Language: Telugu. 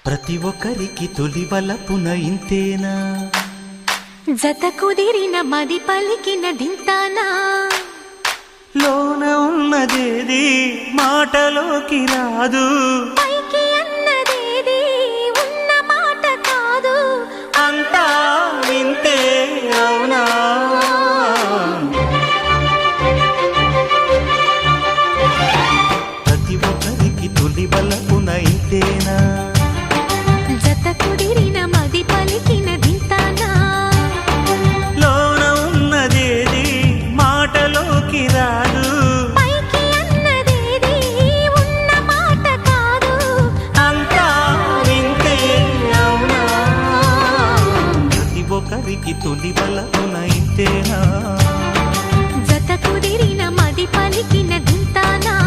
ప్రతి ఒక్కరికి తొలి వలపున ఇంతేనా, జత కుదిరిన మది పలికిన దింతానా, లోన ఉన్నదేది మాటలోకి రాదు, పైకి అన్నదేది ఉన్న మాట కాదు, అంతా వింతే అవునా. ప్రతి ఒక్కరికి తొలి వలపున ఇంతేనా, జత కుదిరిన మది పలికిన దింతానా, లోన ఉన్నదేది మాటలోకి రాదు, పైకి అన్నదేది ఉన్న మాట కాదు, అంతా వింతే అవునా. ప్రతి ఒక్కరికి తొలి వలపున ఇంతేనా, జత కుదిరిన మది పలికిన దింతానా.